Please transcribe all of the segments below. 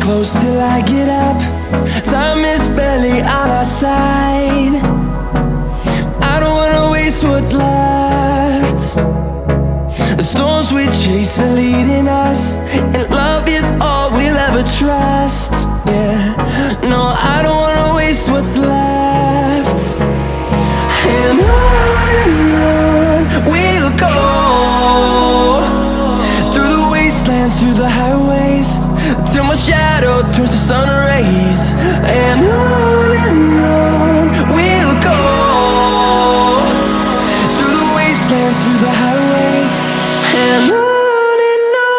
close till I get up. Time is barely on our side. I don't wanna waste what's left. The storms we chase are leading us, and love is all we'll ever trust. Yeah, no, I don't wanna waste what's left. And on we'll go, through the wastelands, through the highways, till my shadow turns to sun rays. And on we'll go, through the wastelands, through the highways, and on we'll go.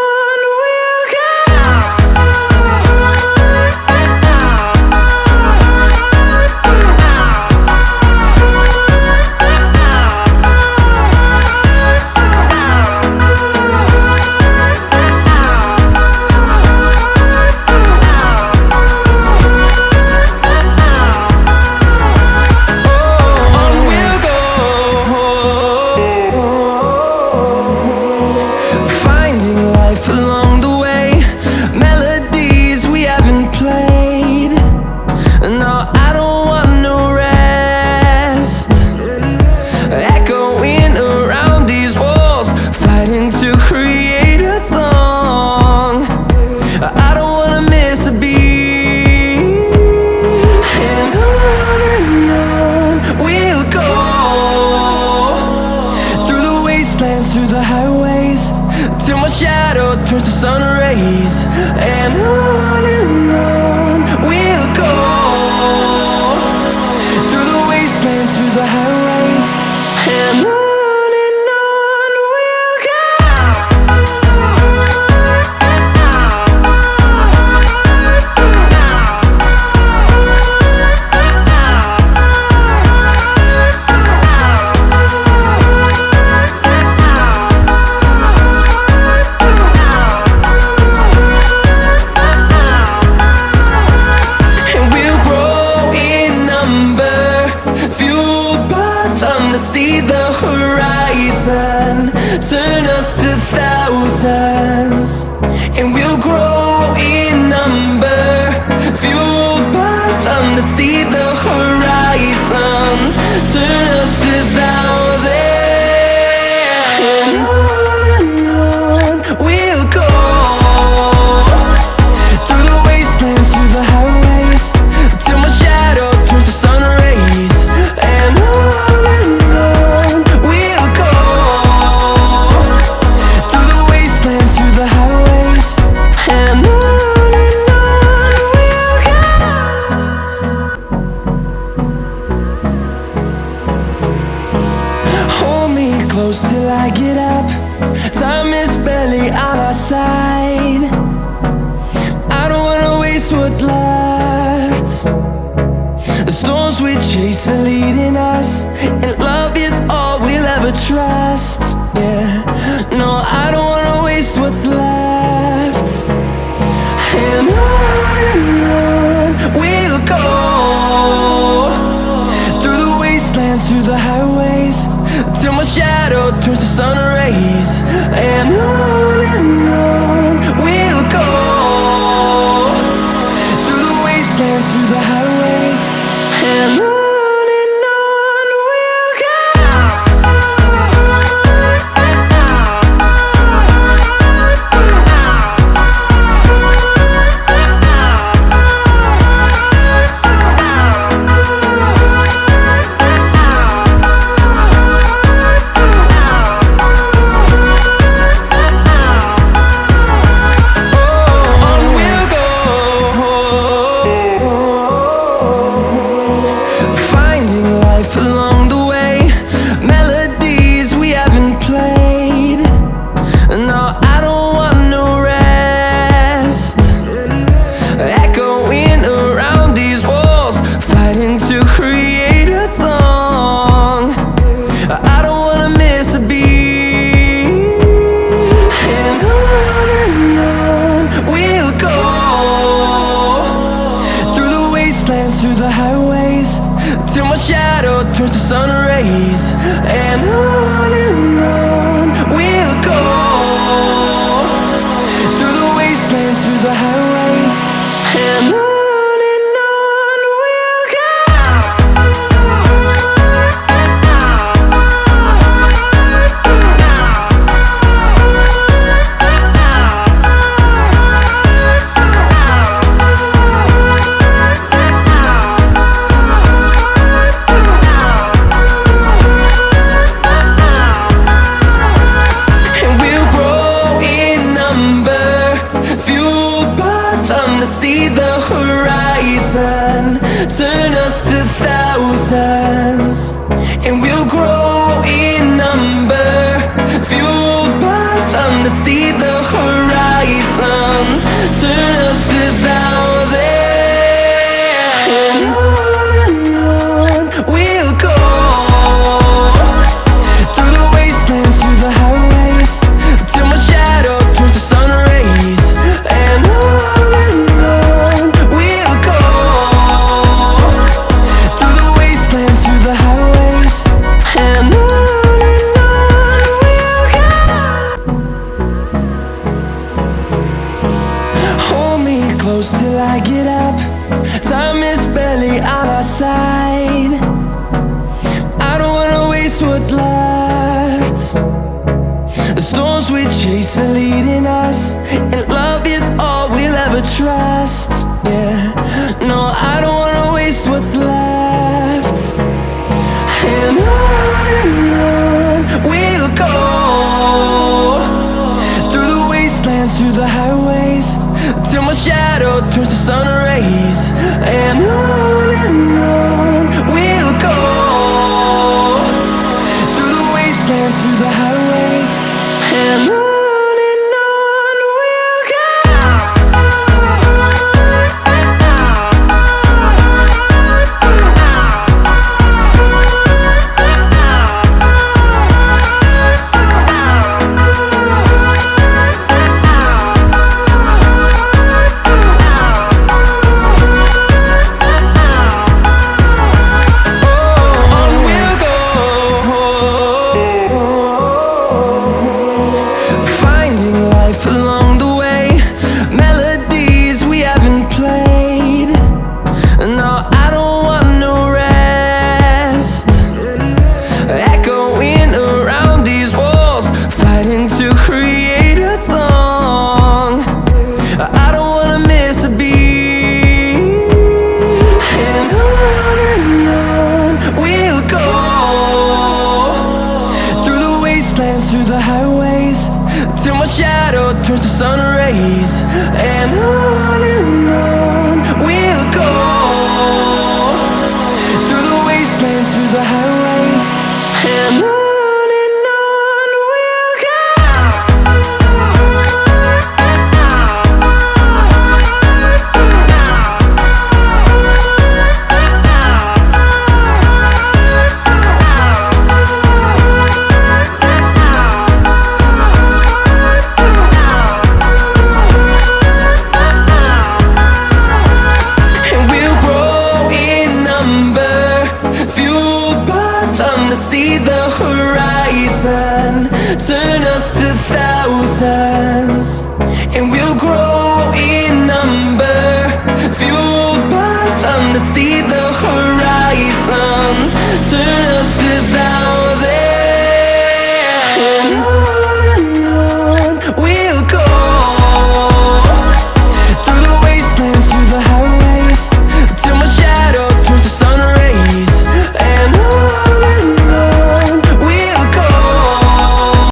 Through the highways, till my shadow turns to sun rays. And on we'll go, through the wastelands, through the highways, and on we'll go. See the horizon, turn us to thousands, and we'll grow in number, fueled by them. To see the horizon, turn us to thousands, and on we'll go, through the wastelands, through the highways, till my shadow turns to sun rays. And close till I get up. Time is barely on our side. I don't wanna waste what's left. The storms we chase are leading us, and love is all we'll ever trust. Yeah, no, I don't wanna waste what's left. And on we'll go, through the wastelands, through the highways, till my shadow turns to sun rays. And on we'll go, through the wastelands, through the highways, and on we'll go. storms we chase are leading us, and love is all we'll ever trust. Yeah, no, I don't wanna waste what's left. And on we'll go, through the wastelands, through the highways, till my shadow turns to sun rays. And on we'll go, through the wastelands, through the highways, and on we'll go. Along the way, melodies we haven't played. No, I don't want no rest, echoing around these walls, fighting to create a song. I don't wanna miss a beat. And on we'll go, through the wastelands, through the highways, till my shadow turns to sun rays. And on we'll go, through the wastelands, through the highways, and on we'll go. Fueled by them to see the horizon, turn us to thousands, and we'll grow